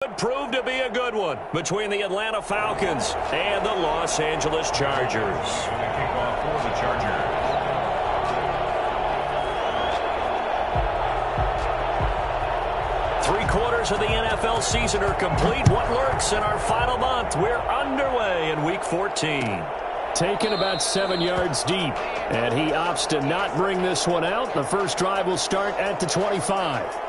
Could prove to be a good one between the Atlanta Falcons and the Los Angeles Chargers. Kickoff for the Chargers. Three-quarters of the NFL season are complete. What lurks in our final month? We're underway in Week 14. Taken about 7 yards deep, and he opts to not bring this one out. The first drive will start at the 25.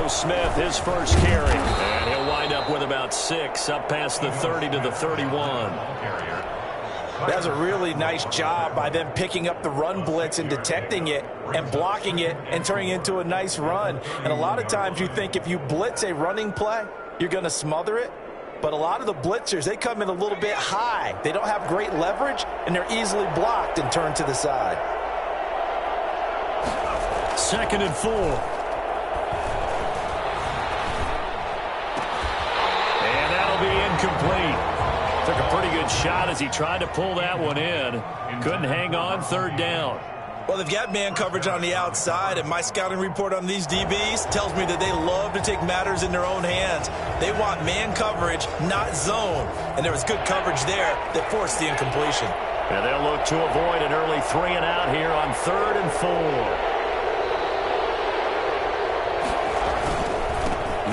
Smith, his first carry, and he'll wind up with about 6, up past the 30 to the 31. That's a really nice job by them picking up the run blitz and detecting it and blocking it and turning it into a nice run. And a lot of times you think if you blitz a running play, you're going to smother it. But a lot of the blitzers, they come in a little bit high. They don't have great leverage, and they're easily blocked and turned to the side. 2nd and 4. Complete. Took a pretty good shot as he tried to pull that one in. Couldn't hang on. 3rd down. Well, they've got man coverage on the outside, and my scouting report on these DBs tells me that they love to take matters in their own hands. They want man coverage, not zone. And there was good coverage there that forced the incompletion. And they'll look to avoid an early 3 and out here on 3rd and 4.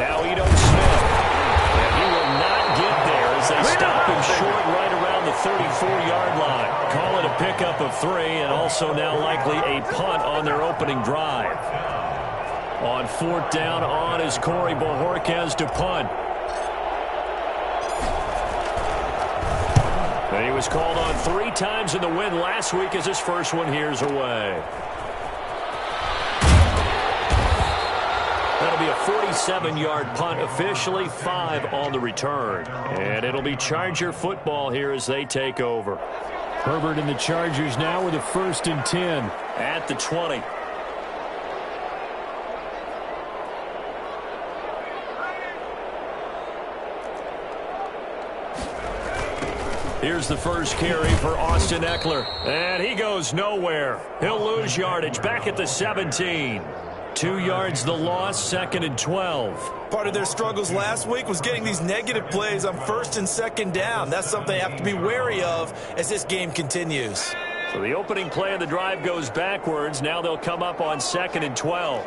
Now Ito Smith. They stop him short right around the 34-yard line. Call it a pickup of 3 and also now likely a punt on their opening drive. On 4th down on is Corey Bojorquez to punt. And he was called on 3 times in the win last week as his first one here's away. That'll be a 47-yard punt, officially 5 on the return. And it'll be Charger football here as they take over. Herbert and the Chargers now with a 1st and 10. At the 20. Here's the first carry for Austin Eckler. And he goes nowhere. He'll lose yardage back at the 17. 2 yards the loss, 2nd and 12. Part of their struggles last week was getting these negative plays on 1st and 2nd down. That's something they have to be wary of as this game continues. So the opening play of the drive goes backwards. Now they'll come up on 2nd and 12.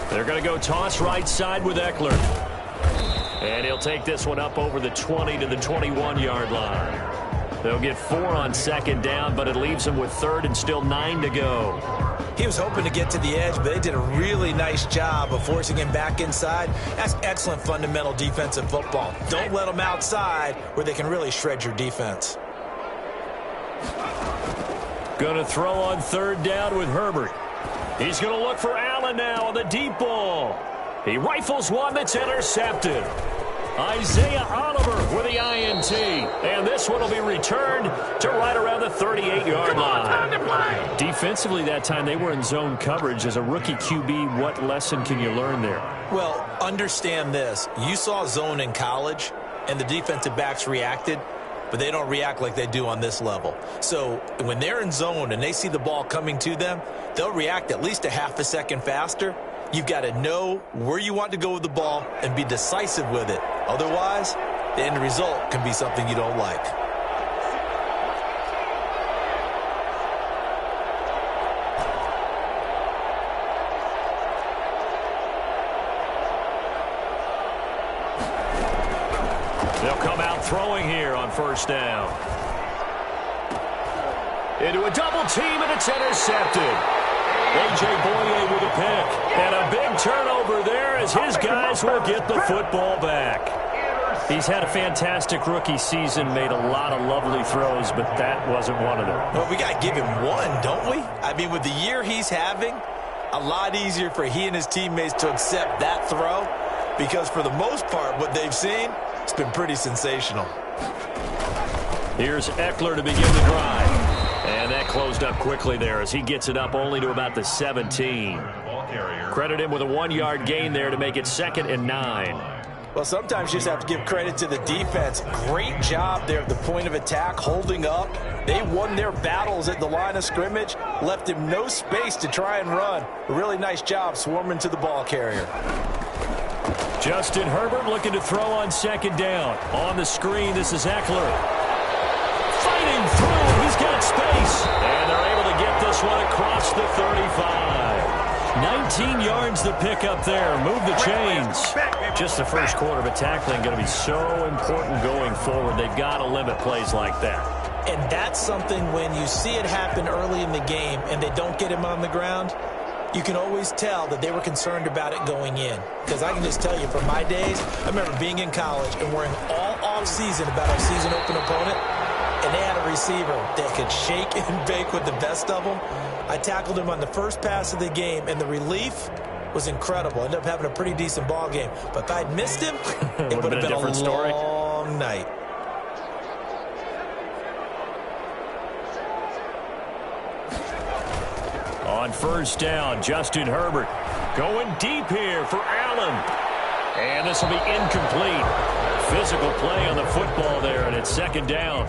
They're going to go toss right side with Eckler. And he'll take this one up over the 20 to the 21-yard line. They'll get 4 on 2nd down, but it leaves them with 3rd and still 9 to go. He was hoping to get to the edge, but they did a really nice job of forcing him back inside. That's excellent fundamental defensive football. Don't let them outside where they can really shred your defense. Going to throw on 3rd down with Herbert. He's going to look for Allen now on the deep ball. He rifles one that's intercepted. Isaiah Oliver with the INT. And this one will be returned to right around the 38-yard line. Defensively that time, they were in zone coverage. As a rookie QB, what lesson can you learn there? Well, understand this. You saw zone in college, and the defensive backs reacted, but they don't react like they do on this level. So when they're in zone and they see the ball coming to them, they'll react at least a half a second faster. You've got to know where you want to go with the ball and be decisive with it. Otherwise, the end result can be something you don't like. They'll come out throwing here on 1st down. Into a double team, and it's intercepted. A.J. Boye with a pick. And a big turnover there as his guys will get the football back. He's had a fantastic rookie season, made a lot of lovely throws, but that wasn't one of them. Well, we got to give him one, don't we? I mean, with the year he's having, a lot easier for he and his teammates to accept that throw because for the most part, what they've seen is been pretty sensational. Here's Eckler to begin the drive. And that closed up quickly there as he gets it up only to about the 17. Credit him with a 1-yard gain there to make it 2nd and 9. Well, sometimes you just have to give credit to the defense. Great job there at the point of attack, holding up. They won their battles at the line of scrimmage, left him no space to try and run. A really nice job swarming to the ball carrier. Justin Herbert looking to throw on 2nd down. On the screen, this is Eckler. Fighting through, he's got space. And they're able to get this one across the 35. 19 yards the pick up there. Move the chains. Just the first quarter of a tackling going to be so important going forward. They've got to limit plays like that. And that's something when you see it happen early in the game and they don't get him on the ground, you can always tell that they were concerned about it going in. Because I can just tell you from my days, I remember being in college and worrying all off-season about our season open opponent, and they had a receiver that could shake and bake with the best of them. I tackled him on the first pass of the game, and the relief was incredible. Ended up having a pretty decent ball game. But if I'd missed him, it would have been a different story. Long night. On 1st down, Justin Herbert going deep here for Allen. And this will be incomplete. Physical play on the football there, and it's 2nd down.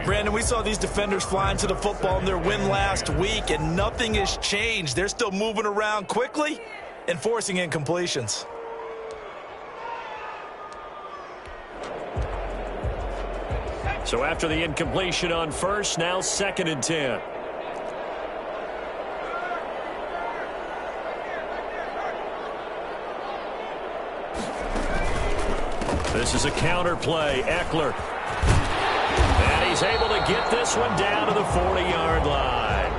Brandon, we saw these defenders flying to the football in their win last week, and nothing has changed. They're still moving around quickly and forcing incompletions. So after the incompletion on 1st, now 2nd and 10. This is a counter play. Eckler. And he's able to get this one down to the 40-yard line.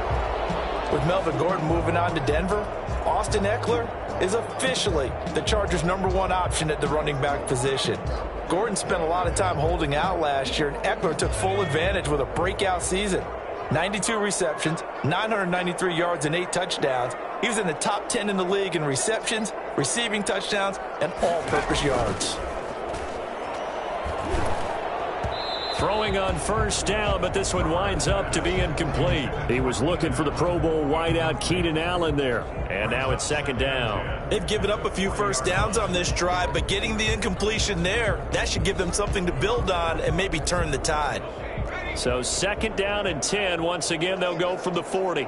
With Melvin Gordon moving on to Denver, Austin Eckler is officially the Chargers' #1 option at the running back position. Gordon spent a lot of time holding out last year, and Eckler took full advantage with a breakout season. 92 receptions, 993 yards, and 8 touchdowns. He was in the top 10 in the league in receptions, receiving touchdowns, and all-purpose yards. Throwing on 1st down, but this one winds up to be incomplete. He was looking for the Pro Bowl wideout Keenan Allen there. And now it's 2nd down. They've given up a few first downs on this drive, but getting the incompletion there, that should give them something to build on and maybe turn the tide. So 2nd down and 10. Once again, they'll go from the 40.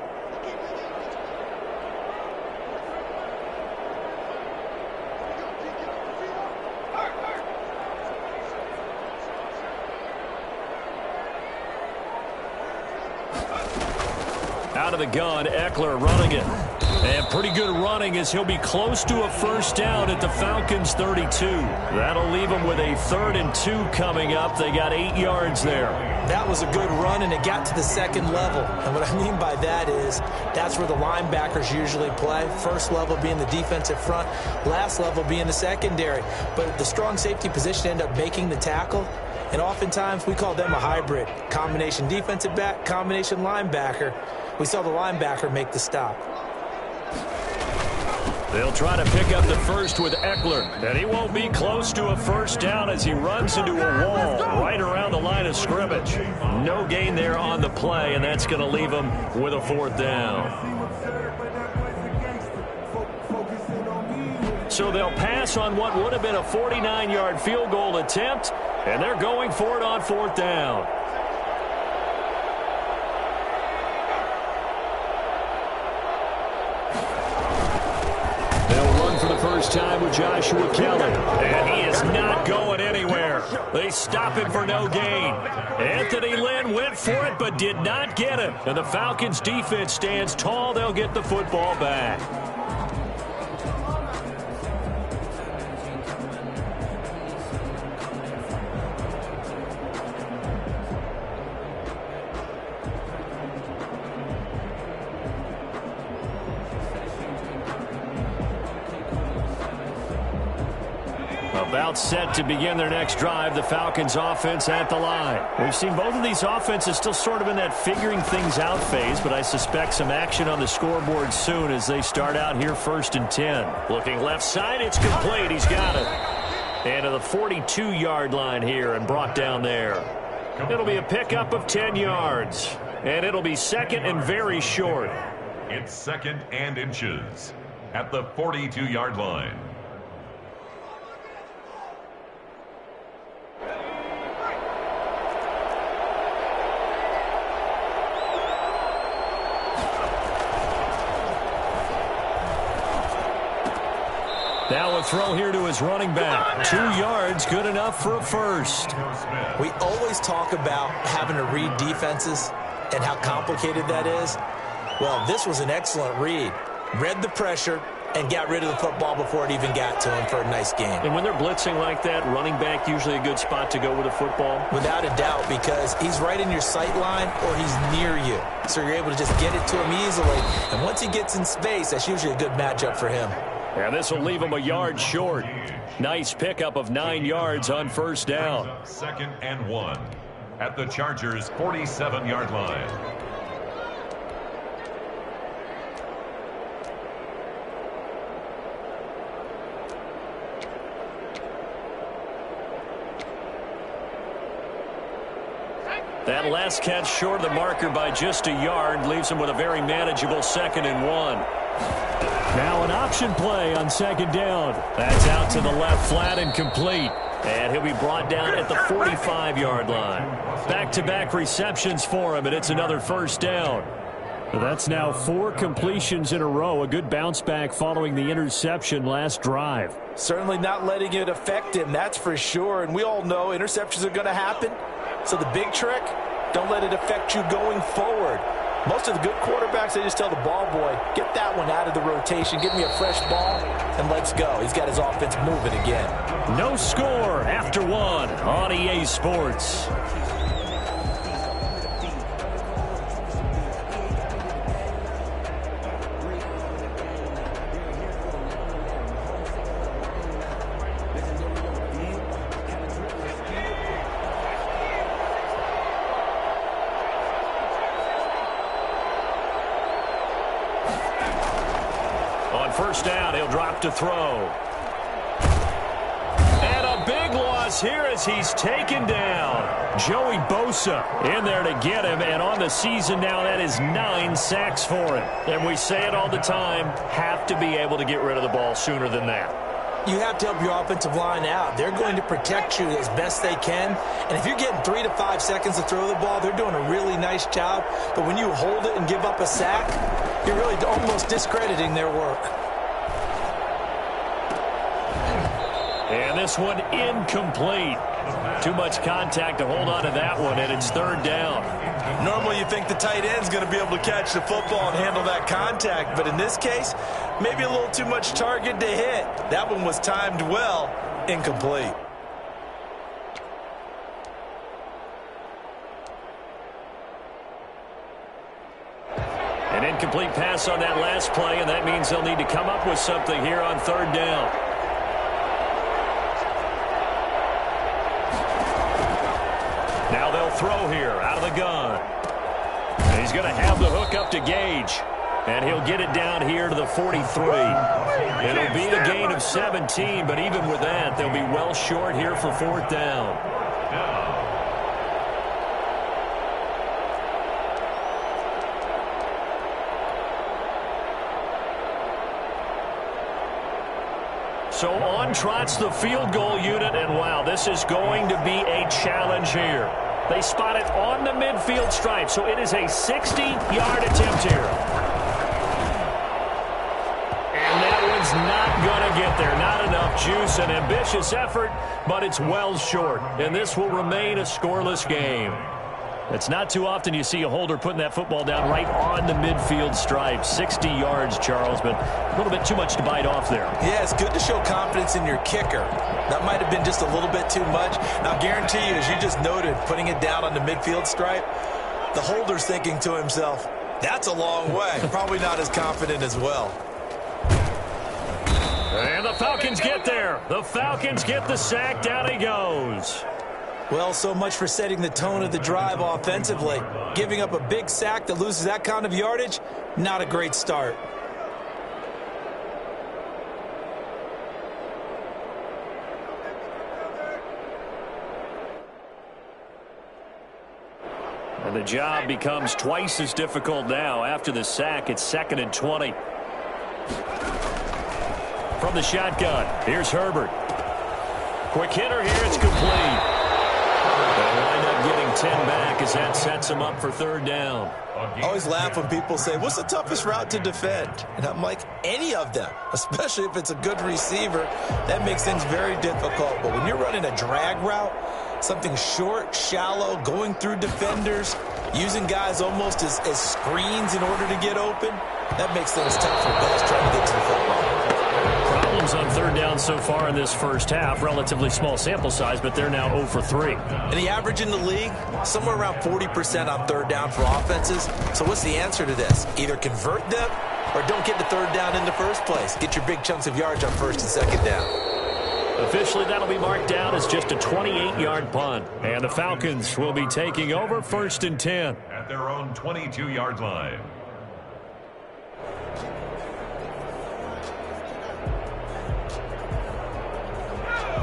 Out of the gun, Eckler running it. And pretty good running as he'll be close to a 1st down at the Falcons' 32. That'll leave them with a 3rd and 2 coming up. They got 8 yards there. That was a good run, and it got to the 2nd level. And what I mean by that is that's where the linebackers usually play. First level being the defensive front, last level being the secondary. But the strong safety position ended up making the tackle. And oftentimes we call them a hybrid. Combination defensive back, combination linebacker. We saw the linebacker make the stop. They'll try to pick up the 1st with Eckler. And he won't be close to a 1st down as he runs into a wall right around the line of scrimmage. No gain there on the play, and that's going to leave him with a 4th down. So they'll pass on what would have been a 49-yard field goal attempt, and they're going for it on 4th down. First time with Joshua Kelly, and he is not going anywhere. They stop him for no gain. Anthony Lynn went for it but did not get it. And the Falcons defense stands tall. They'll get the football back. About set to begin their next drive, the Falcons offense at the line. We've seen both of these offenses still sort of in that figuring things out phase, but I suspect some action on the scoreboard soon as they start out here 1st and 10. Looking left side, it's complete. He's got it. And to the 42-yard line here and brought down there. It'll be a pickup of 10 yards. And it'll be second and very short. It's second and inches at the 42-yard line. Now a throw here to his running back. 2 yards, good enough for a first. We always talk about having to read defenses and how complicated that is. Well, this was an excellent read. Read the pressure and got rid of the football before it even got to him for a nice game. And when they're blitzing like that, running back usually a good spot to go with a football? Without a doubt, because he's right in your sight line or he's near you. So you're able to just get it to him easily. And once he gets in space, that's usually a good matchup for him. And this will leave him a yard short. Nice pickup of 9 yards on first down. Second and 1 at the Chargers' 47-yard line. That last catch short of the marker by just a yard leaves him with a very manageable 2nd and 1. Now an option play on 2nd down. That's out to the left flat and complete. And he'll be brought down at the 45-yard line. Back-to-back receptions for him, and it's another first down. That's now 4 completions in a row. A good bounce back following the interception last drive. Certainly not letting it affect him, that's for sure. And we all know interceptions are going to happen. So the big trick, don't let it affect you going forward. Most of the good quarterbacks, they just tell the ball boy, get that one out of the rotation, give me a fresh ball, and let's go. He's got his offense moving again. No score after 1 on EA Sports. First down, he'll drop to throw. And a big loss here as he's taken down. Joey Bosa in there to get him, and on the season now, that is 9 sacks for him. And we say it all the time, have to be able to get rid of the ball sooner than that. You have to help your offensive line out. They're going to protect you as best they can. And if you're getting 3 to 5 seconds to throw the ball, they're doing a really nice job. But when you hold it and give up a sack, you're really almost discrediting their work. And this one incomplete. Too much contact to hold on to that one, and it's 3rd down. Normally you think the tight end's going to be able to catch the football and handle that contact, but in this case, maybe a little too much target to hit. That one was timed well, incomplete. An incomplete pass on that last play, and that means they'll need to come up with something here on 3rd down. Now they'll throw here out of the gun. And he's going to have the hook up to Gage. And he'll get it down here to the 43. It'll be a gain of 17, but even with that, they'll be well short here for 4th down. So on trots the field goal unit, and wow, this is going to be a challenge here. They spot it on the midfield stripe, so it is a 60-yard attempt here. And that one's not going to get there. Not enough juice, an ambitious effort, but it's well short. And this will remain a scoreless game. It's not too often you see a holder putting that football down right on the midfield stripe. 60 yards, Charles, but a little bit too much to bite off there. Yeah, it's good to show confidence in your kicker. That might have been just a little bit too much. Now, I guarantee you, as you just noted, putting it down on the midfield stripe, the holder's thinking to himself, that's a long way. Probably not as confident as well. And the Falcons get there. The Falcons get the sack. Down he goes. Well, so much for setting the tone of the drive offensively. Giving up a big sack that loses that kind of yardage, not a great start. And the job becomes twice as difficult now. After the sack, it's 2nd and 20. From the shotgun, here's Herbert. Quick hitter here, it's complete. They'll wind up getting 10 back as that sets them up for 3rd down. I always laugh when people say, what's the toughest route to defend? And I'm like, any of them, especially if it's a good receiver. That makes things very difficult. But when you're running a drag route, something short, shallow, going through defenders, using guys almost as screens in order to get open, that makes things tough for guys trying to get to the football. Problems on 3rd down so far in this first half. Relatively small sample size, but they're now 0 for 3. And the average in the league, somewhere around 40% on 3rd down for offenses. So what's the answer to this? Either convert them or don't get the 3rd down in the first place. Get your big chunks of yards on 1st and 2nd down. Officially, that'll be marked down as just a 28-yard punt. And the Falcons will be taking over 1st and 10. At their own 22-yard line.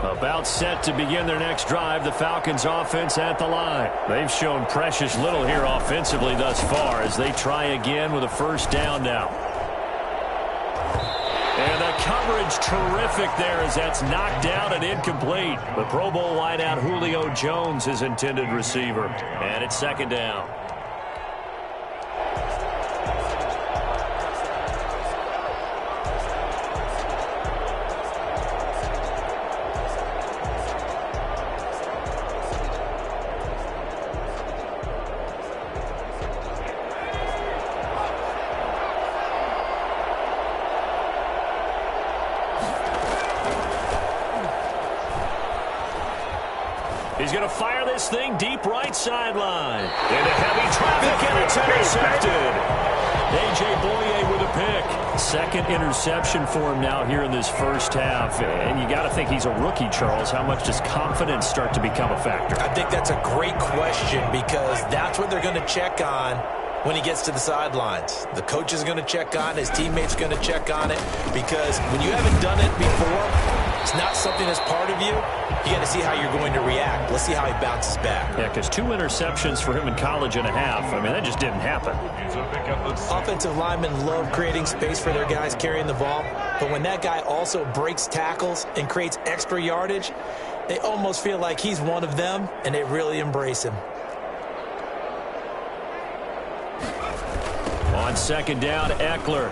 About set to begin their next drive, the Falcons offense at the line. They've shown precious little here offensively thus far as they try again with a 1st down now. And the coverage terrific there as that's knocked down and incomplete. The Pro Bowl wideout Julio Jones is intended receiver. And it's 2nd down. He's going to fire this thing deep right sideline. Into heavy traffic, and it's intercepted. A.J. Boye with a pick. 2nd interception for him now here in this first half. And you got to think he's a rookie, Charles. How much does confidence start to become a factor? I think that's a great question because that's what they're going to check on when he gets to the sidelines. The coach is going to check on it. His teammates are going to check on it because when you haven't done it before, it's not something that's part of you. You got to see how you're going to react. Let's see how he bounces back. Yeah, because 2 interceptions for him in college and a half. I mean, that just didn't happen. Offensive linemen love creating space for their guys carrying the ball. But when that guy also breaks tackles and creates extra yardage, they almost feel like he's one of them, and they really embrace him. On 2nd down, Eckler.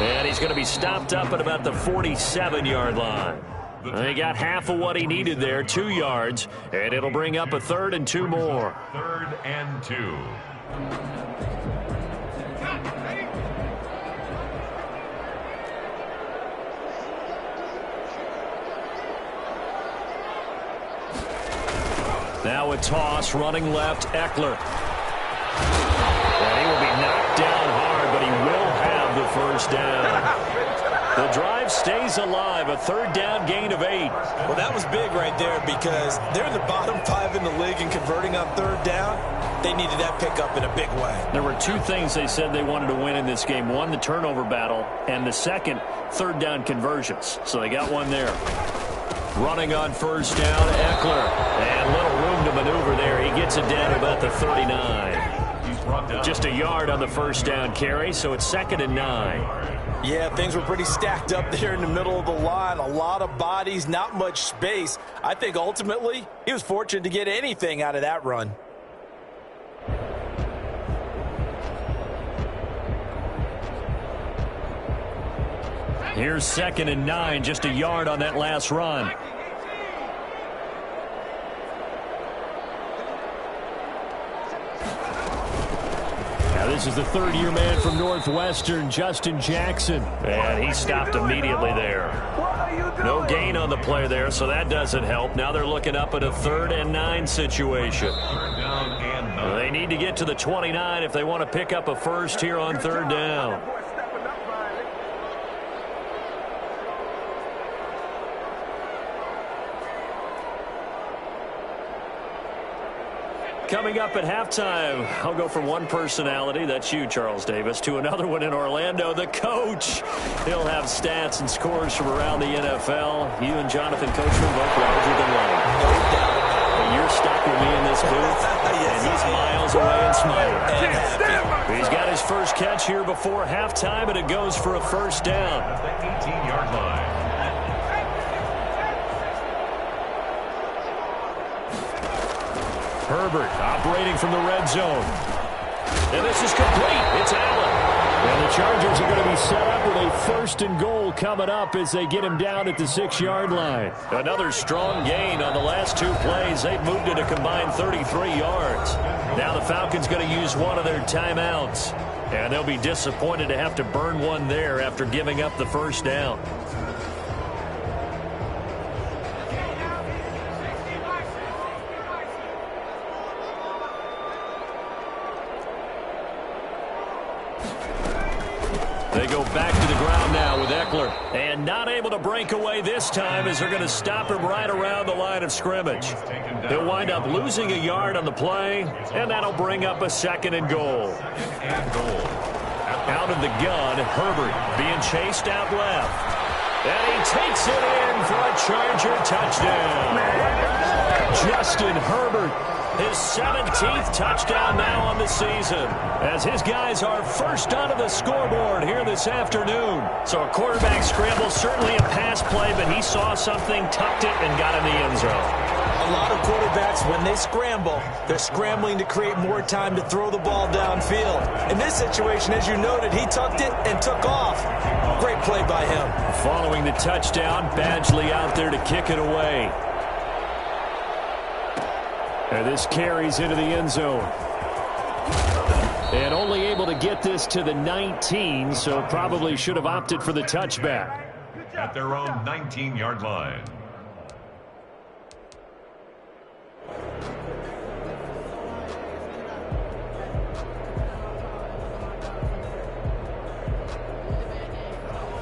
And he's going to be stopped up at about the 47-yard line. He got half of what he needed there, 2 yards, and it'll bring up a 3rd and 2 more. 3rd and 2. Now a toss, running left, Eckler. And he will be knocked down hard, but he will have the 1st down. The drive stays alive, a 3rd down gain of 8. Well, that was big right there because they're in the bottom 5 in the league in converting on 3rd down. They needed that pickup in a big way. There were 2 things they said they wanted to win in this game. One, the turnover battle, and the second, 3rd down conversions. So they got one there. Running on 1st down, Eckler. And little room to maneuver there. He gets it down about the 39. Just a yard on the 1st down carry, so it's 2nd and 9. Yeah, things were pretty stacked up there in the middle of the line. A lot of bodies, not much space. I think ultimately he was fortunate to get anything out of that run. Here's 2nd and 9, just a yard on that last run. This is the 3rd-year man from Northwestern, Justin Jackson. And he stopped immediately there. No gain on the play there, so that doesn't help. Now they're looking up at a 3rd and 9 situation. They need to get to the 29 if they want to pick up a 1st here on 3rd down. Coming up at halftime, I'll go from one personality, that's you, Charles Davis, to another one in Orlando, the coach. He'll have stats and scores from around the NFL. You and Jonathan Coachman both larger than life. No doubt. But you're stuck with me in this booth, and he's and smiling. And happy. He's got his first catch here before halftime, and it goes for a first down. At the 18-yard line. Herbert operating from the red zone. And this is complete. It's Allen. And the Chargers are going to be set up with a first and goal coming up as they get him down at the 6-yard line. Another strong gain on the last two plays. They've moved it a combined 33 yards. Now the Falcons going to use one of their timeouts. And they'll be disappointed to have to burn one there after giving up the first down. They go back to the ground now with Eckler. And not able to break away this time as they're going to stop him right around the line of scrimmage. He'll wind up losing a yard on the play, and that'll bring up a second and goal. Out of the gun, Herbert being chased out left. And he takes it in for a Charger touchdown. Justin Herbert, his 17th touchdown now on the season, as his guys are first onto the scoreboard here this afternoon. So a quarterback scramble, certainly a pass play, but he saw something, tucked it, and got in the end zone. A lot of quarterbacks, when they scramble, they're scrambling to create more time to throw the ball downfield. In this situation, as you noted, he tucked it and took off. Great play by him. Following the touchdown, Badgley out there to kick it away. And this carries into the end zone. And only able to get this to the 19, so probably should have opted for the touchback. At their own 19-yard line.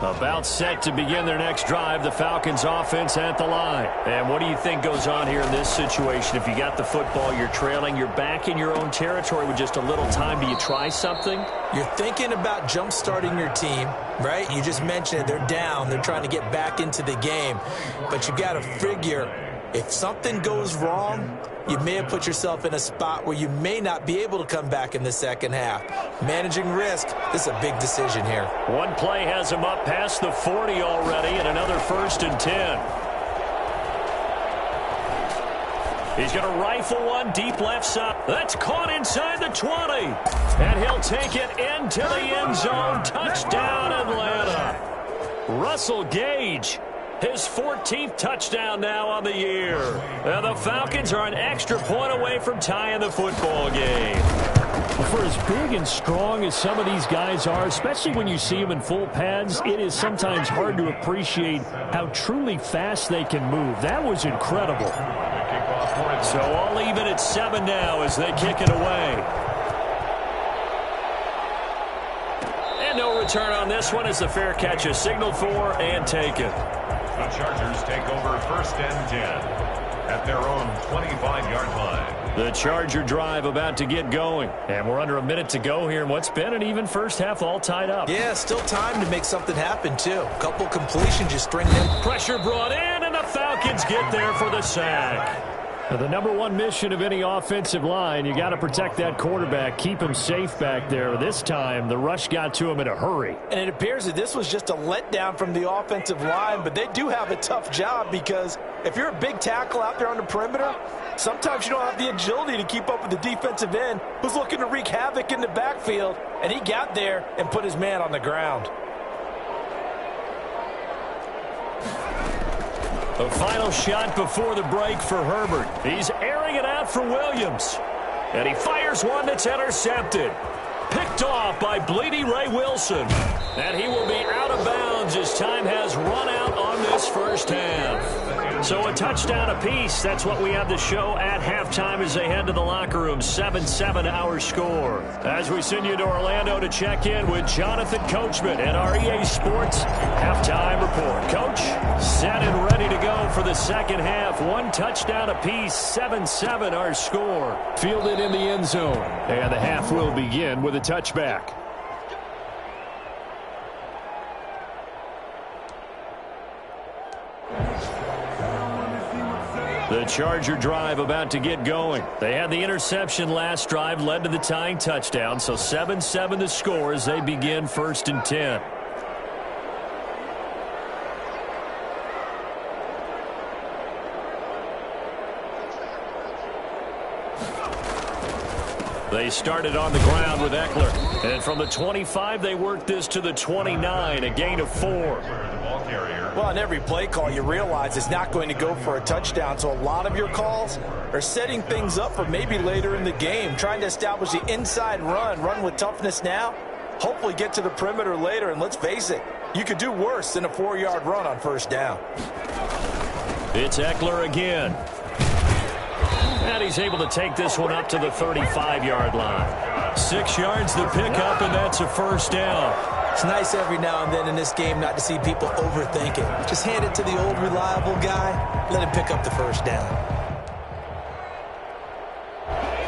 About set to begin their next drive, the Falcons offense at the line. And what do you think goes on here in this situation? If you got the football, you're trailing, you're back in your own territory with just a little time. Do you try something? You're thinking about jump-starting your team, right? You just mentioned it. They're down. They're trying to get back into the game. But you got to figure, if something goes wrong, you may have put yourself in a spot where you may not be able to come back in the second half. Managing risk, this is a big decision here. One play has him up past the 40 already, and another 1st and 10. He's going to rifle one deep left side. That's caught inside the 20. And he'll take it into the end zone. Touchdown, Atlanta. Russell Gage, his 14th touchdown now on the year. And the Falcons are an extra point away from tying the football game. For as big and strong as some of these guys are, especially when you see them in full pads, it is sometimes hard to appreciate how truly fast they can move. That was incredible. So all even at 7 now as they kick it away. And no return on this one as the fair catch is signaled for and taken. The Chargers take over 1st and 10 at their own 25-yard line. The Charger drive about to get going. And we're under a minute to go here in what's been an even first half, all tied up. Yeah, still time to make something happen, too. A couple completions, just string them. Pressure brought in, and the Falcons get there for the sack. The number one mission of any offensive line, you got to protect that quarterback, keep him safe back there. This time, the rush got to him in a hurry. And it appears that this was just a letdown from the offensive line, but they do have a tough job because if you're a big tackle out there on the perimeter, sometimes you don't have the agility to keep up with the defensive end who's looking to wreak havoc in the backfield, and he got there and put his man on the ground. The final shot before the break for Herbert. He's airing it out for Williams. And he fires one that's intercepted. Picked off by Bleedy Ray Wilson. And he will be out of bounds as time has run out on this first half. So a touchdown apiece. That's what we have to show at halftime as they head to the locker room. 7-7 our score. As we send you to Orlando to check in with Jonathan Coachman at our EA Sports Halftime Report. Coach, set and ready to go for the second half. One touchdown apiece. 7-7 our score. Fielded in the end zone. And the half will begin with a touchback. The Charger drive about to get going. They had the interception last drive, led to the tying touchdown, so 7-7 the score as they begin 1st and 10. They started on the ground with Eckler. And from the 25, they worked this to the 29, a gain of 4. Well, on every play call, you realize it's not going to go for a touchdown. So a lot of your calls are setting things up for maybe later in the game, trying to establish the inside run with toughness now, hopefully get to the perimeter later. And let's face it, you could do worse than a 4-yard run on 1st down. It's Eckler again. And he's able to take this one up to the 35-yard line. 6 yards the pickup, and that's a 1st down. It's nice every now and then in this game not to see people overthink it. Just hand it to the old reliable guy. Let him pick up the 1st down.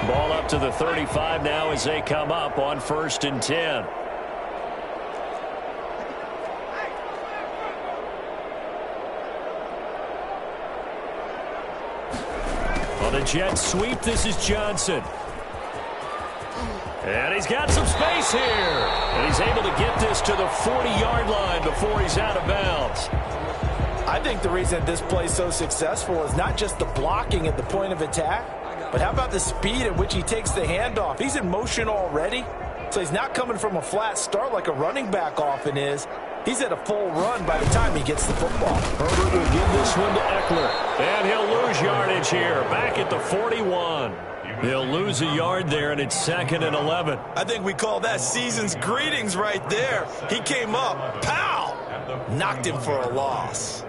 Ball up to the 35 now as they come up on 1st and 10. On a jet sweep, this is Johnson. And he's got some space here. And he's able to get this to the 40-yard line before he's out of bounds. I think the reason this play is so successful is not just the blocking at the point of attack, but how about the speed at which he takes the handoff? He's in motion already, so he's not coming from a flat start like a running back often is. He's at a full run by the time he gets the football. Herbert will give this one to Eckler. And he'll lose yardage here, back at the 41. He'll lose a yard there, and it's 2nd and 11. I think we call that season's greetings right there. He came up, pow! Knocked him for a loss.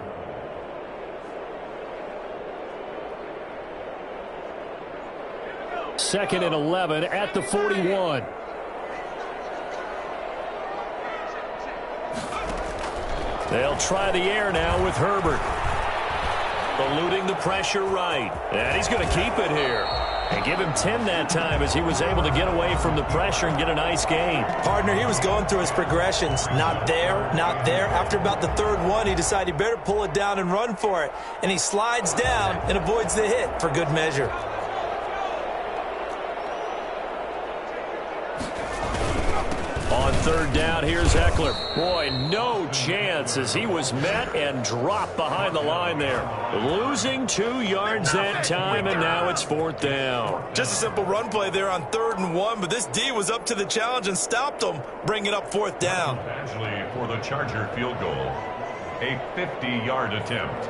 Second and 11 at the 41. They'll try the air now with Herbert. Eluding the pressure right. And he's going to keep it here. And give him 10 that time as he was able to get away from the pressure and get a nice gain. Partner, he was going through his progressions. Not there, not there. After about the 3rd one, he decided he better pull it down and run for it. And he slides down and avoids the hit for good measure. On 3rd down, here's Eckler. Boy, no chance as he was met and dropped behind the line there. Losing 2 yards that time, and now it's 4th down. Just a simple run play there on 3rd and 1, but this D was up to the challenge and stopped him, bringing up 4th down. Actually, for the Charger field goal, a 50-yard attempt.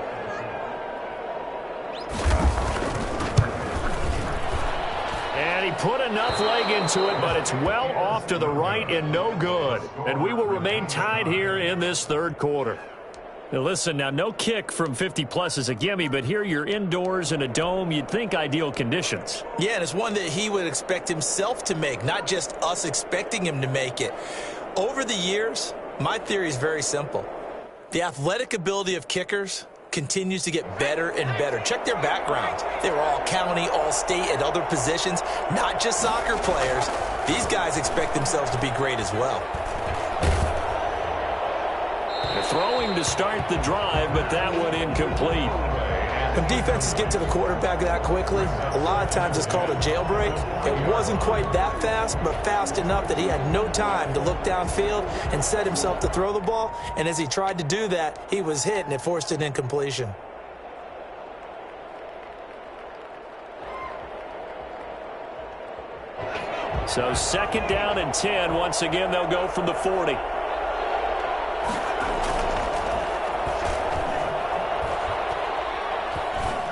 And he put enough leg into it, but it's well off to the right and no good. And we will remain tied here in this 3rd quarter. Now listen, now no kick from 50-plus is a gimme, but here you're indoors in a dome. You'd think ideal conditions. Yeah, and it's one that he would expect himself to make, not just us expecting him to make it. Over the years, my theory is very simple. The athletic ability of kickers continues to get better and better. Check their backgrounds. They were all county, all state, at other positions, not just soccer players. These guys expect themselves to be great as well. They're throwing to start the drive, but that one incomplete. When defenses get to the quarterback that quickly, a lot of times it's called a jailbreak. It wasn't quite that fast, but fast enough that he had no time to look downfield and set himself to throw the ball. And as he tried to do that, he was hit, and it forced an incompletion. So 2nd down and 10. Once again, they'll go from the 40.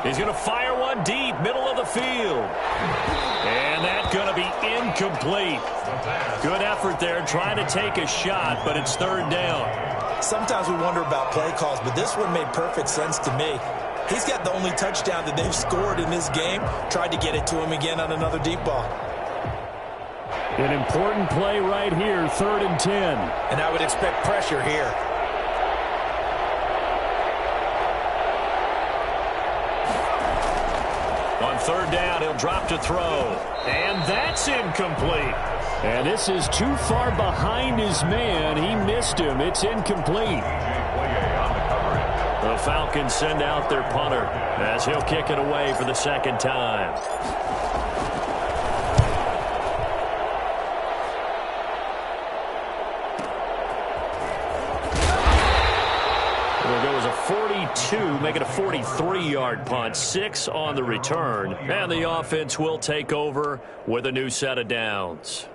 He's going to fire one deep, middle of the field. And that's going to be incomplete. Good effort there, trying to take a shot, but it's 3rd down. Sometimes we wonder about play calls, but this one made perfect sense to me. He's got the only touchdown that they've scored in this game. Tried to get it to him again on another deep ball. An important play right here, 3rd and 10. And I would expect pressure here. On 3rd down, he'll drop to throw. And that's incomplete. And this is too far behind his man. He missed him. It's incomplete. The Falcons send out their punter as he'll kick it away for the second time. It'll go as a 42, make it a 43-yard punt, 6 on the return, and the offense will take over with a new set of downs.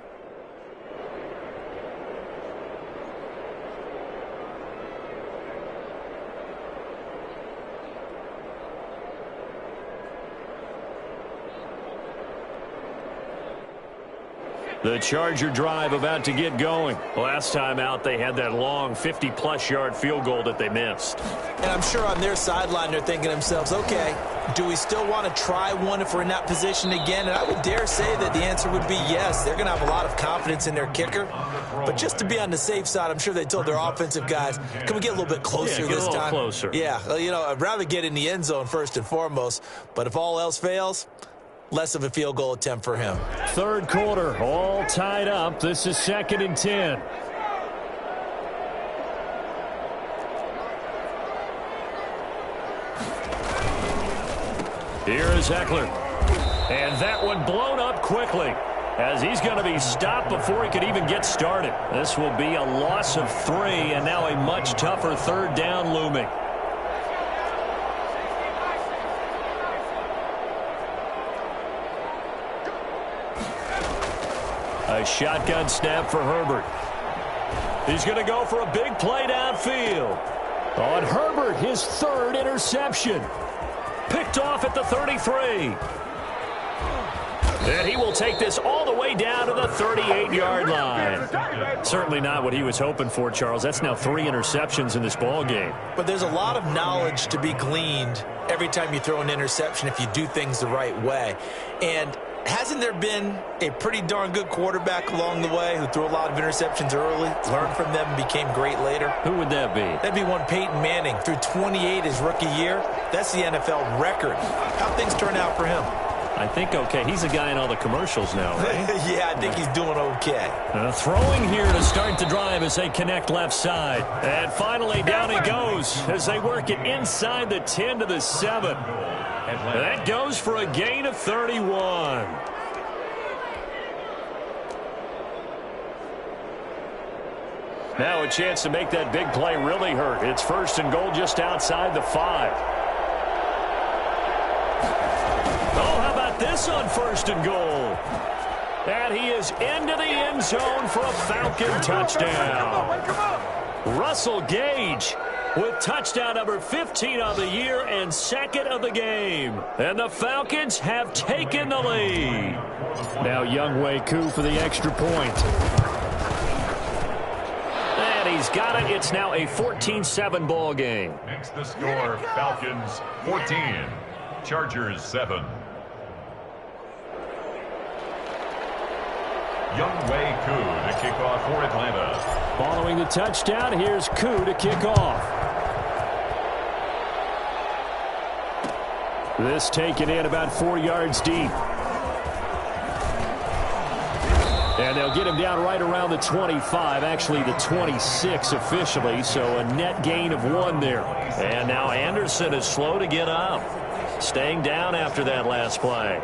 The Charger drive about to get going. Last time out, they had that long 50-plus yard field goal that they missed. And I'm sure on their sideline, they're thinking to themselves, okay, do we still want to try one if we're in that position again? And I would dare say that the answer would be yes. They're going to have a lot of confidence in their kicker. But just to be on the safe side, I'm sure they told their offensive guys, can we get a little bit closer this time? Yeah, get a little closer. Yeah, you know, I'd rather get in the end zone first and foremost. But if all else fails, less of a field goal attempt for him. Third quarter, all tied up. This is 2nd and 10. Here is Eckler. And that one blown up quickly as he's going to be stopped before he could even get started. This will be a loss of 3 and now a much tougher third down looming. A shotgun snap for Herbert. He's going to go for a big play downfield. On Herbert, his 3rd interception. Picked off at the 33. And he will take this all the way down to the 38-yard line. Certainly not what he was hoping for, Charles. That's now 3 interceptions in this ball game. But there's a lot of knowledge to be gleaned every time you throw an interception if you do things the right way. And hasn't there been a pretty darn good quarterback along the way who threw a lot of interceptions early, learned from them, and became great later? Who would that be? That'd be one Peyton Manning. Threw 28 his rookie year. That's the NFL record. How things turn out for him? I think okay. He's a guy in all the commercials now, right? Yeah, I think he's doing okay. Throwing here to start the drive as they connect left side. And finally down he goes as they work it inside the 10 to the 7. That goes for a gain of 31. Now a chance to make that big play really hurt. It's 1st and goal just outside the 5. Oh, how about this on 1st and goal? And he is into the end zone for a Falcon touchdown. Russell Gage with touchdown number 15 of the year and 2nd of the game. And the Falcons have taken the lead. Now Younghoe Koo for the extra point. And he's got it. It's now a 14-7 ball game. Makes the score Falcons 14, Chargers 7. Younghoe Koo to kick off for Atlanta. Following the touchdown, here's Koo to kick off. This taken in about 4 yards deep. And they'll get him down right around the 25, actually the 26 officially, so a net gain of 1 there. And now Anderson is slow to get up, staying down after that last play.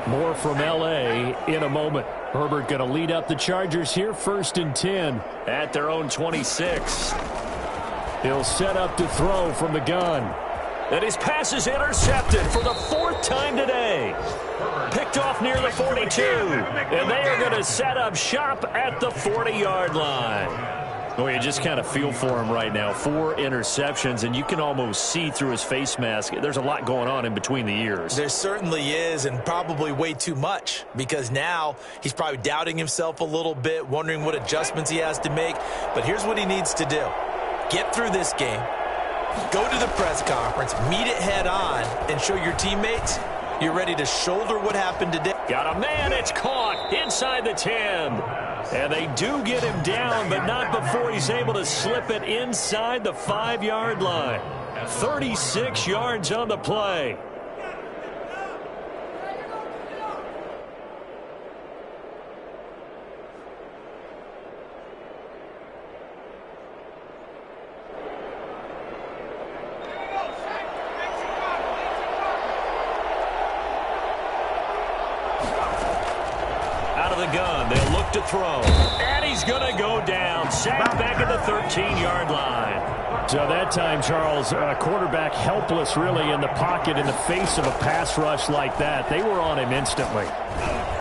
More from L.A. in a moment. Herbert going to lead up the Chargers here, 1st and 10 at their own 26. He'll set up to throw from the gun. And his pass is intercepted for the 4th time today. Picked off near the 42. And they are going to set up shop at the 40-yard line. Well, you just kind of feel for him right now. 4 interceptions, and you can almost see through his face mask. There's a lot going on in between the ears. There certainly is, and probably way too much, because now he's probably doubting himself a little bit, wondering what adjustments he has to make. But here's what he needs to do. Get through this game. Go to the press conference, meet it head on, and show your teammates you're ready to shoulder what happened today. Got a man, it's caught inside the 10. And they do get him down, but not before he's able to slip it inside the 5-yard line. 36 yards on the play. the gun. They'll look to throw. And he's going to go down. Sacked back at the 13-yard line. So that time, Charles, quarterback helpless really in the pocket in the face of a pass rush like that. They were on him instantly.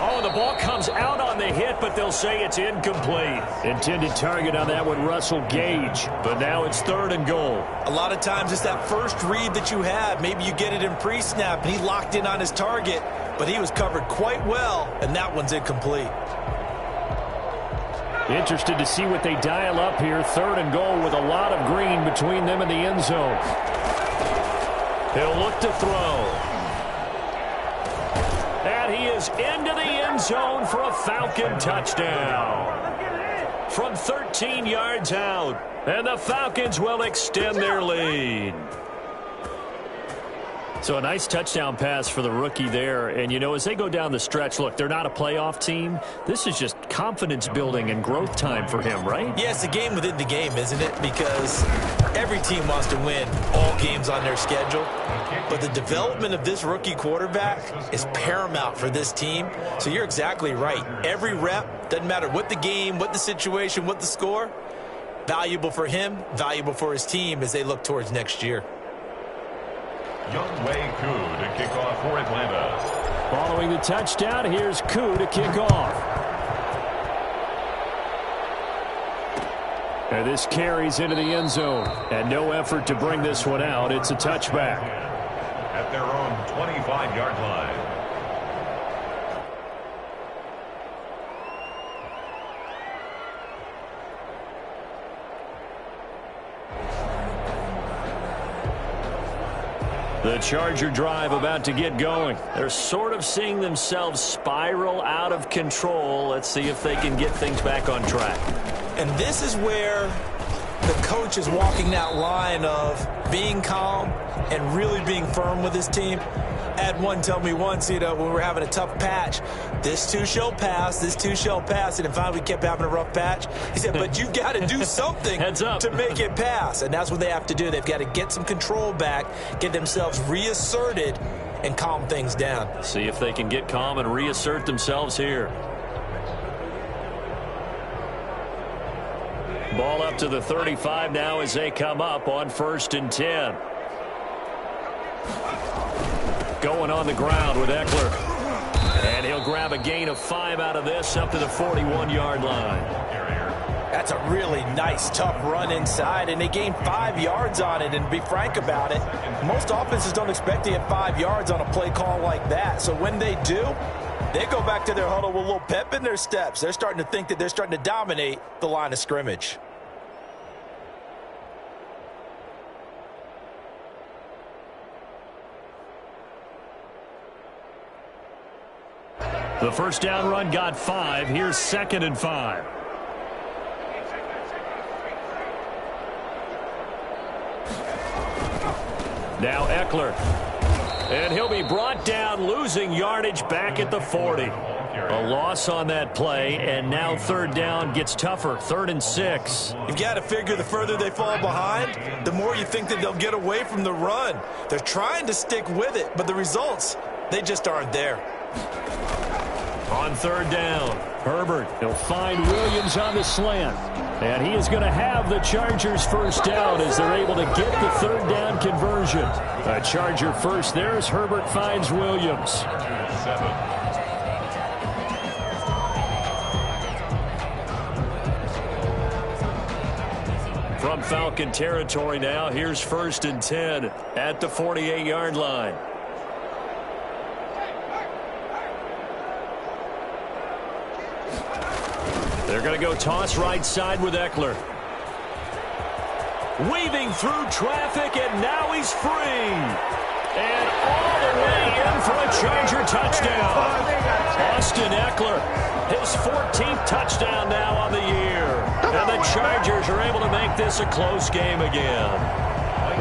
Oh, the ball comes out on the hit, but they'll say it's incomplete. Intended target on that one, Russell Gage. But now it's 3rd and goal. A lot of times it's that first read that you have. Maybe you get it in pre-snap, and he locked in on his target, but he was covered quite well, and that one's incomplete. Interested to see what they dial up here. 3rd and goal with a lot of green between them and the end zone. He'll look to throw. And he is into the end zone for a Falcon touchdown. From 13 yards out. And the Falcons will extend their lead. So a nice touchdown pass for the rookie there. And, you know, as they go down the stretch, look, they're not a playoff team. This is just confidence building and growth time for him, right? Yeah, it's a game within the game, isn't it? Because every team wants to win all games on their schedule. But the development of this rookie quarterback is paramount for this team. So you're exactly right. Every rep, doesn't matter what the game, what the situation, what the score, valuable for him, valuable for his team as they look towards next year. Younghoe Koo to kick off for Atlanta. Following the touchdown, here's Koo to kick off. And this carries into the end zone. And no effort to bring this one out. It's a touchback. At their own 25-yard line. The Charger drive about to get going. They're sort of seeing themselves spiral out of control. Let's see if they can get things back on track. And this is where the coach is walking that line of being calm and really being firm with his team. Had one tell me once, you know, when we were having a tough patch, this too shall pass, this too shall pass. And in fact, we kept having a rough patch. He said, but you've got to do something to make it pass. And that's what they have to do. They've got to get some control back, get themselves reasserted, and calm things down. See if they can get calm and reassert themselves here. Ball up to the 35 now as they come up on 1st and 10. Going on the ground with Eckler. And he'll grab a gain of 5 out of this up to the 41-yard line. That's a really nice, tough run inside, and they gained 5 yards on it. And to be frank about it, most offenses don't expect to get 5 yards on a play call like that. So when they do, they go back to their huddle with a little pep in their steps. They're starting to think that they're starting to dominate the line of scrimmage. The first down run got 5. Here's 2nd and 5. Now Eckler. And he'll be brought down, losing yardage back at the 40. A loss on that play, and now 3rd down gets tougher. 3rd and 6. You've got to figure the further they fall behind, the more you think that they'll get away from the run. They're trying to stick with it, but the results, they just aren't there. On 3rd down, Herbert. He'll find Williams on the slant. And he is going to have the Chargers first down as they're able to get the 3rd down conversion. A Charger first there as Herbert finds Williams. From Falcon territory now, here's 1st and 10 at the 48-yard line. They're going to go toss right side with Eckler. Weaving through traffic, and now he's free. And all the way in for a Charger touchdown. Austin Eckler, his 14th touchdown now on the year. And the Chargers are able to make this a close game again.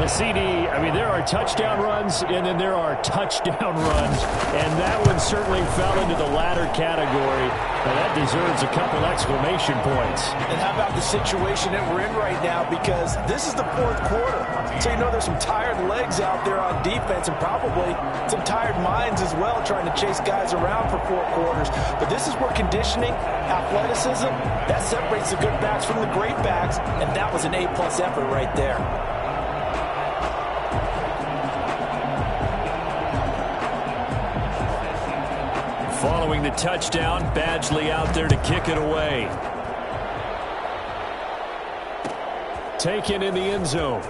CD, I mean, there are touchdown runs, and then there are touchdown runs, and that one certainly fell into the latter category, and that deserves a couple exclamation points. And how about the situation that we're in right now, because this is the fourth quarter, so you know there's some tired legs out there on defense and probably some tired minds as well trying to chase guys around for 4 quarters. But this is where conditioning, athleticism, that separates the good backs from the great backs, and that was an A-plus effort right there. Following the touchdown, Badgley out there to kick it away. Taken in the end zone.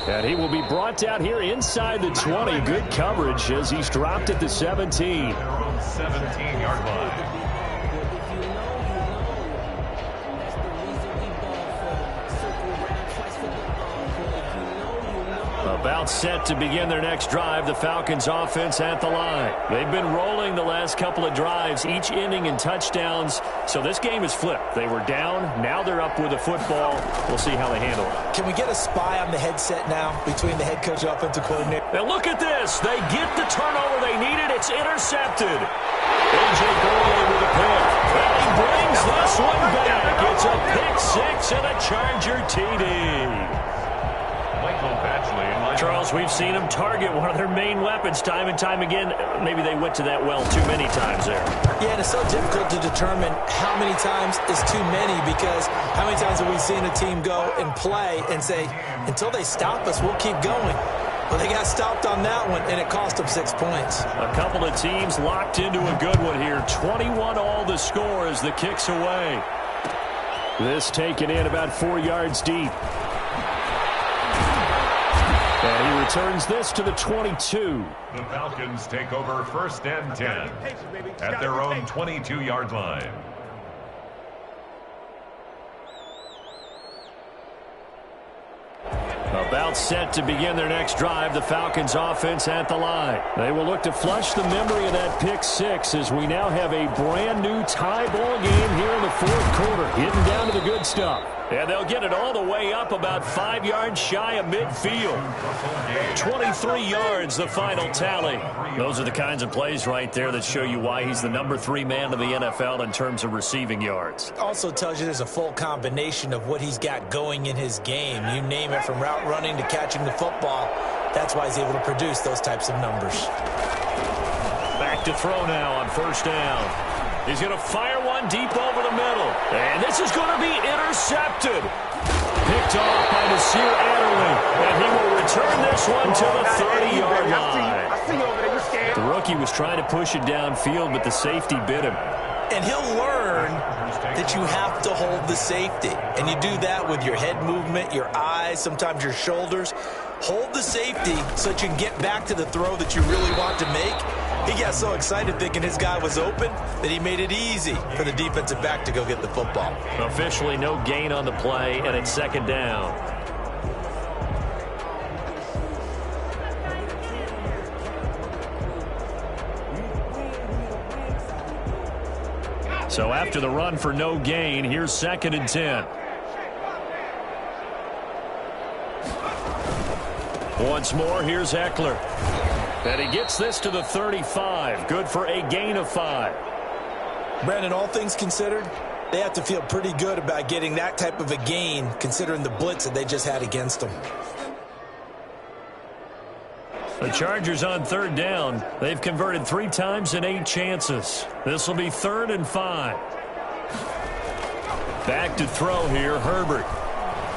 And he will be brought down here inside the 20. Good coverage as he's dropped at the 17. 17-yard line. About set to begin their next drive, the Falcons offense at the line. They've been rolling the last couple of drives, each ending in touchdowns. So this game is flipped. They were down, now they're up with the football. We'll see how they handle it. Can we get a spy on the headset now between the head coach and offensive coordinator? Now look at this. They get the turnover they needed. It's intercepted. A.J. Gourlay with a pick. Well, he brings this one back. It's a pick six and a Charger TD. Charles, we've seen them target one of their main weapons time and time again. Maybe they went to that well too many times there. Yeah, and it's so difficult to determine how many times is too many, because how many times have we seen a team go and play and say, until they stop us, we'll keep going. Well, they got stopped on that one, and it cost them 6 points. A couple of teams locked into a good one here. 21 all the score as the kick's away. This taken in about 4 yards deep. And he returns this to the 22. The Falcons take over 1st and 10 at their own 22-yard line. About set to begin their next drive, the Falcons offense at the line. They will look to flush the memory of that pick six as we now have a brand new tie ball game here in the 4th quarter. Getting down to the good stuff. And they'll get it all the way up about 5 yards shy of midfield. 23 yards, the final tally. Those are the kinds of plays right there that show you why he's the number 3 man of the NFL in terms of receiving yards. Also tells you there's a full combination of what he's got going in his game. You name it, from route running to catching the football. That's why he's able to produce those types of numbers. Back to throw now on 1st down. He's going to fire one deep over the middle. And this is going to be intercepted. Picked off by Nasir Adderley. And he will return this one to the 30-yard line. The rookie was trying to push it downfield, but the safety bit him. And he'll learn that you have to hold the safety. And you do that with your head movement, your eyes, sometimes your shoulders. Hold the safety so that you can get back to the throw that you really want to make. He got so excited thinking his guy was open that he made it easy for the defensive back to go get the football. Officially no gain on the play, and it's 2nd down. So after the run for no gain, here's 2nd and 10. Once more, here's Eckler. And he gets this to the 35. Good for a gain of 5. Brandon, all things considered, they have to feel pretty good about getting that type of a gain, considering the blitz that they just had against them. The Chargers on 3rd down. They've converted 3 times in 8 chances. This will be 3rd and 5. Back to throw here, Herbert.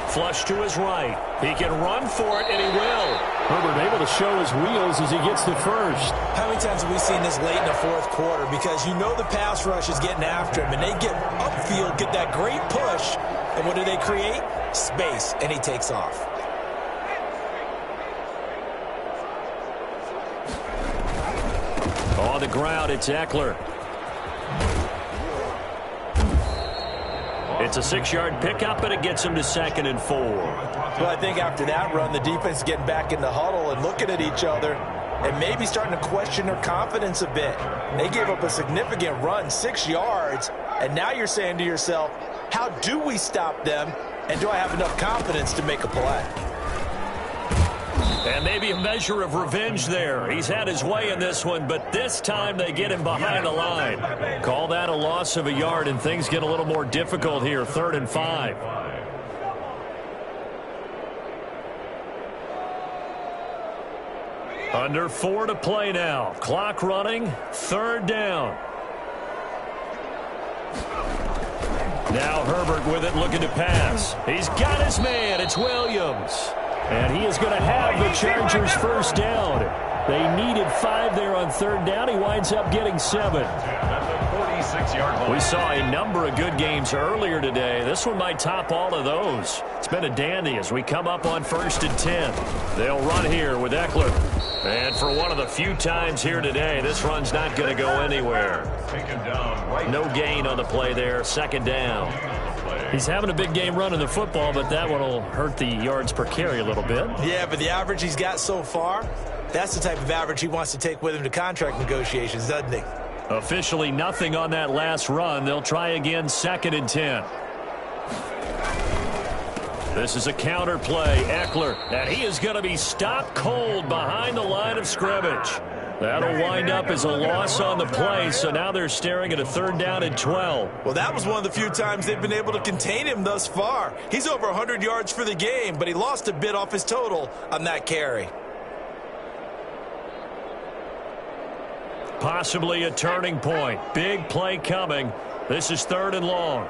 Flush to his right. He can run for it, and he will. Herbert able to show his wheels as he gets the first. How many times have we seen this late in the 4th quarter? Because you know the pass rush is getting after him, and they get upfield, get that great push, and what do they create? Space, and he takes off. On the ground, it's Eckler. It's a 6-yard pickup, and it gets him to 2nd and 4. Well, I think after that run, the defense is getting back in the huddle and looking at each other and maybe starting to question their confidence a bit. They gave up a significant run, 6 yards, and now you're saying to yourself, how do we stop them? And do I have enough confidence to make a play? And maybe a measure of revenge there. He's had his way in this one, but this time they get him behind the line. Call that a loss of a yard, and things get a little more difficult here. 3rd and 5. Under 4 to play now. Clock running. 3rd down. Now Herbert with it, looking to pass. He's got his man. It's Williams. And he is going to have the Chargers first down. They needed 5 there on 3rd down. He winds up getting 7. We saw a number of good games earlier today. This one might top all of those. It's been a dandy as we come up on 1st and 10. They'll run here with Eckler. And for one of the few times here today, this run's not going to go anywhere. No gain on the play there. 2nd down. He's having a big game running the football, but that one will hurt the yards per carry a little bit. Yeah, but the average he's got so far, that's the type of average he wants to take with him to contract negotiations, doesn't he? Officially nothing on that last run. They'll try again, 2nd and 10. This is a counter play. Eckler, and he is going to be stopped cold behind the line of scrimmage. That'll wind up as a loss on the play, so now they're staring at a 3rd down and 12. Well, that was one of the few times they've been able to contain him thus far. He's over 100 yards for the game, but he lost a bit off his total on that carry. Possibly a turning point. Big play coming. This is 3rd and long.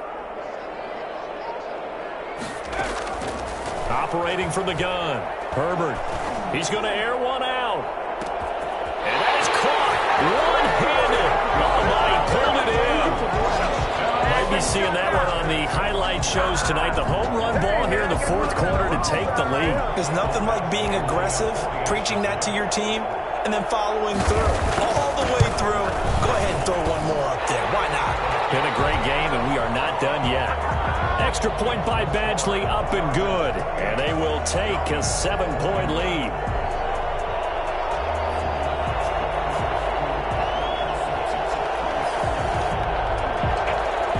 Operating from the gun. Herbert. He's going to air one out. And that is caught. One-handed. Oh, my. Pulled it in. Might be seeing that one on the highlight shows tonight. The home run ball here in the 4th quarter to take the lead. There's nothing like being aggressive, preaching that to your team, and then following through. All the way through. Go ahead and throw one more up there. Why not? Been a great game, and we are not done yet. Extra point by Badgley, up and good. And they will take a 7-point lead.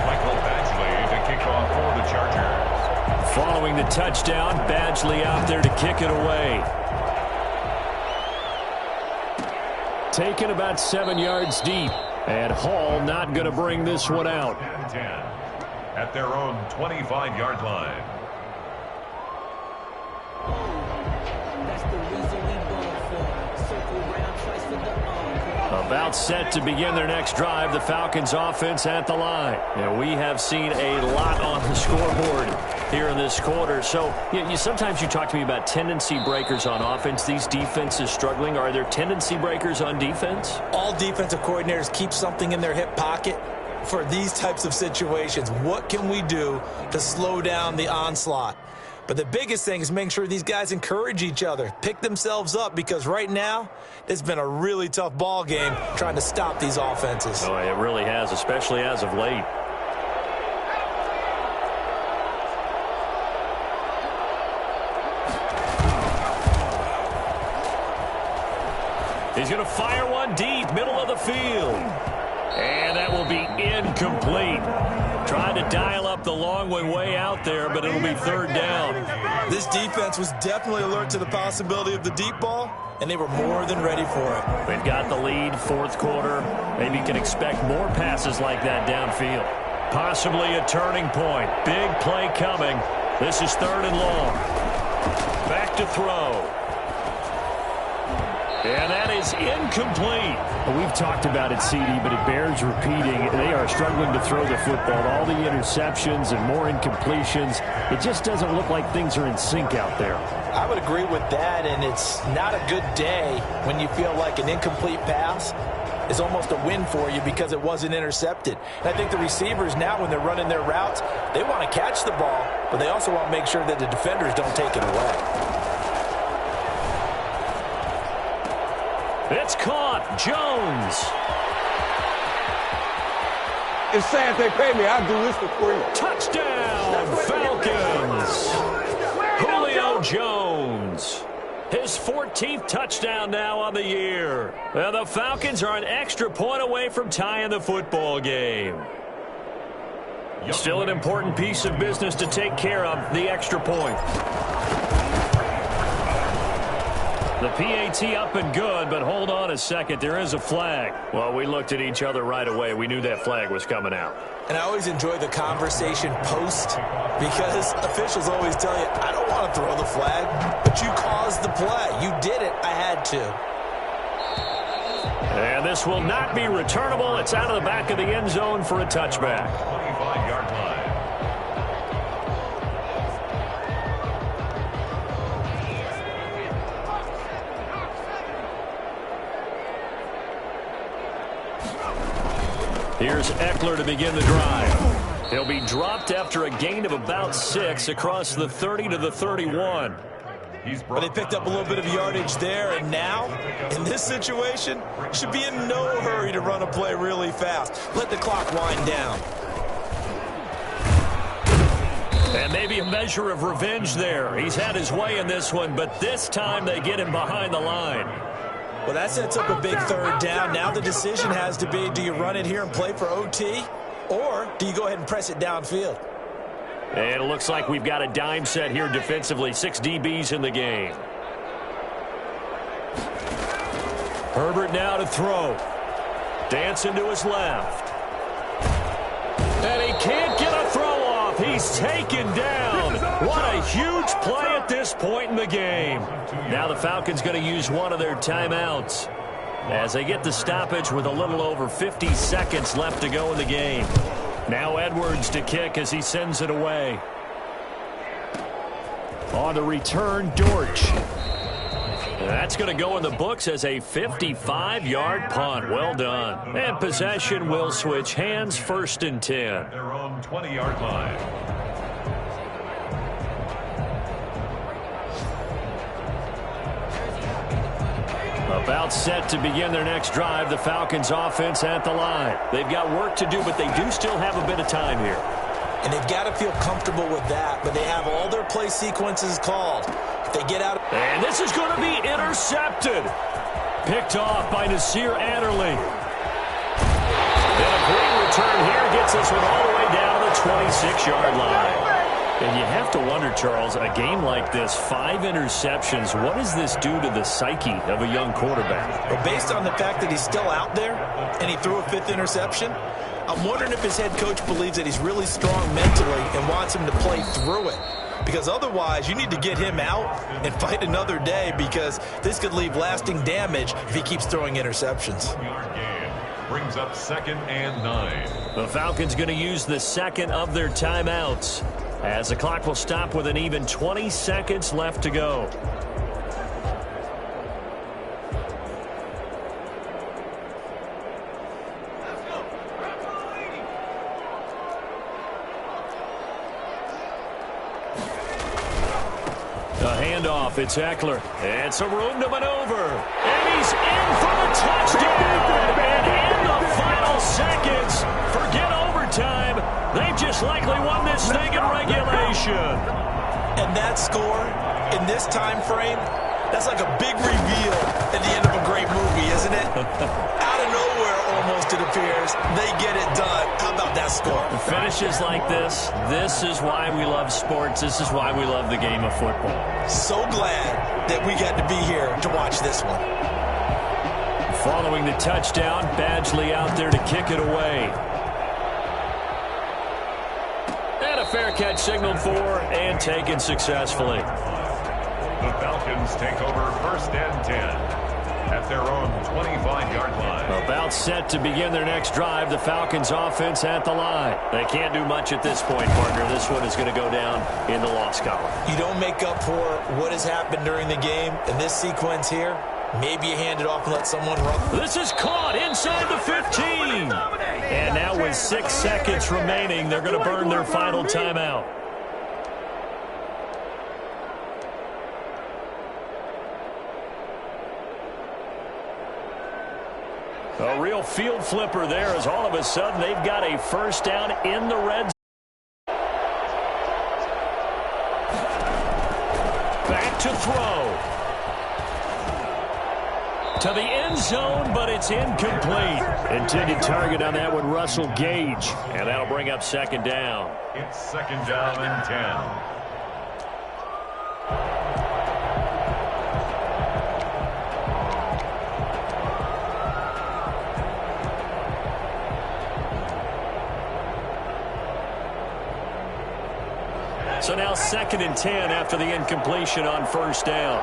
Michael Badgley to kick off for the Chargers. Following the touchdown, Badgley out there to kick it away. Taken about 7 yards deep. And Hall not going to bring this one out. 10 at their own 25-yard line. About set to begin their next drive. The Falcons offense at the line. And we have seen a lot on the scoreboard here in this quarter. So sometimes you talk to me about tendency breakers on offense. These defenses struggling. Are there tendency breakers on defense? All defensive coordinators keep something in their hip pocket for these types of situations. What can we do to slow down the onslaught? But the biggest thing is making sure these guys encourage each other, pick themselves up, because right now it's been a really tough ball game trying to stop these offenses. Oh, it really has, especially as of late. He's going to fire one deep, middle of the field. And that will be incomplete. Trying to dial up the long one way out there, but it'll be 3rd down. This defense was definitely alert to the possibility of the deep ball, and they were more than ready for it. They've got the lead, 4th quarter. Maybe you can expect more passes like that downfield. Possibly a turning point. Big play coming. This is 3rd and long. Back to throw. And that is incomplete. We've talked about it, CD, but it bears repeating. They are struggling to throw the football. All the interceptions and more incompletions. It just doesn't look like things are in sync out there. I would agree with that, and it's not a good day when you feel like an incomplete pass is almost a win for you because it wasn't intercepted. And I think the receivers now, when they're running their routes, they want to catch the ball, but they also want to make sure that the defenders don't take it away. It's caught. Jones. It's sad they pay me. I'll do this for free. Touchdown, Falcons. Julio Jones. His 14th touchdown now on the year. Well, the Falcons are an extra point away from tying the football game. Still an important piece of business to take care of, the extra point. The PAT up and good, but hold on a second. There is a flag. Well, we looked at each other right away. We knew that flag was coming out. And I always enjoy the conversation post because officials always tell you, I don't want to throw the flag, but you caused the play. You did it. I had to. And this will not be returnable. It's out of the back of the end zone for a touchback. 25-yard line. Here's Eckler to begin the drive. He'll be dropped after a gain of about 6 across the 30 to the 31. But they picked up a little bit of yardage there, and now, in this situation, should be in no hurry to run a play really fast. Let the clock wind down. And maybe a measure of revenge there. He's had his way in this one, but this time they get him behind the line. Well, that sets up a big third down. Now the decision has to be, do you run it here and play for OT, or do you go ahead and press it downfield? And it looks like we've got a dime set here defensively. 6 DBs in the game. Herbert now to throw. Dancing to his left. And he can't get a throw off. He's taken down. What a huge play at this point in the game. Now the Falcons going to use one of their timeouts as they get the stoppage with a little over 50 seconds left to go in the game. Now Edwards to kick as he sends it away. On the return, Dortch. That's going to go in the books as a 55-yard punt. Well done. And possession will switch hands, 1st and 10. Their own 20-yard line. About set to begin their next drive. The Falcons offense at the line. They've got work to do, but they do still have a bit of time here. And they've got to feel comfortable with that, but they have all their play sequences called. If they get out. And this is going to be intercepted. Picked off by Nasir Adderley. And a great return here gets this one all the way down to the 26-yard line. And you have to wonder, Charles, a game like this, 5 interceptions, what does this do to the psyche of a young quarterback? Well, based on the fact that he's still out there and he threw a 5th interception, I'm wondering if his head coach believes that he's really strong mentally and wants him to play through it. Because otherwise, you need to get him out and fight another day, because this could leave lasting damage if he keeps throwing interceptions. Brings up 2nd and 9. The Falcons going to use the 2nd of their timeouts, as the clock will stop with an even 20 seconds left to go. The handoff, it's Eckler. And some room to maneuver. And he's in for the touchdown. And in the final seconds, forget overtime. They've just likely won this thing in regulation. And that score in this time frame, that's like a big reveal at the end of a great movie, isn't it? Out of nowhere, almost, it appears, they get it done. How about that score? Finishes like this is why we love sports. This is why we love the game of football. So glad that we got to be here to watch this one. Following the touchdown, Badgley out there to kick it away. And a fair catch signaled for and taken successfully. The Falcons take over 1st and 10 at their own 25-yard line. About set to begin their next drive. The Falcons offense at the line. They can't do much at this point, partner. This one is going to go down in the loss column. You don't make up for what has happened during the game in this sequence here. Maybe you hand it off and let someone run. This is caught inside the 15. And now with 6 seconds remaining, they're going to burn their final timeout. A real field flipper there, as all of a sudden they've got a 1st down in the red zone. Back to throw. To the end zone, but it's incomplete. Intended target on that one, Russell Gage. And that'll bring up second down. It's second down and 10. So now second and 10 after the incompletion on first down.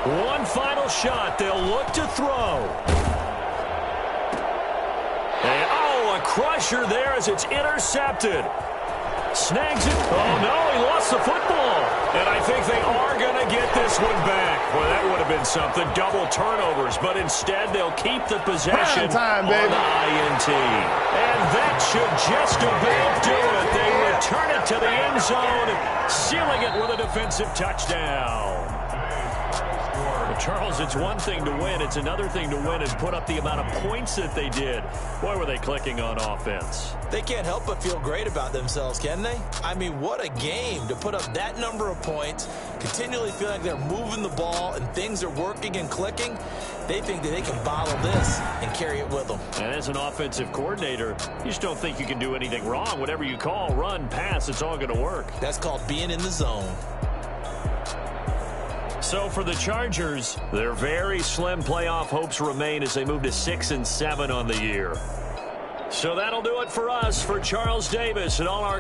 One final shot. They'll look to throw. And, oh, a crusher there as it's intercepted. Snags it. Oh, no, he lost the football. And I think they are going to get this one back. Well, that would have been something. Double turnovers. But instead, they'll keep the possession time, baby. on the INT. And that should just about do it. They return it to the end zone, sealing it with a defensive touchdown. Charles, it's one thing to win. It's another thing to win and put up the amount of points that they did. Boy, were they clicking on offense. They can't help but feel great about themselves, can they? I mean, what a game to put up that number of points, continually feel like they're moving the ball and things are working and clicking. They think that they can bottle this and carry it with them. And as an offensive coordinator, you just don't think you can do anything wrong. Whatever you call, run, pass, it's all going to work. That's called being in the zone. So for the Chargers, their very slim playoff hopes remain as they move to 6-7 on the year. So that'll do it for us. For Charles Davis and all our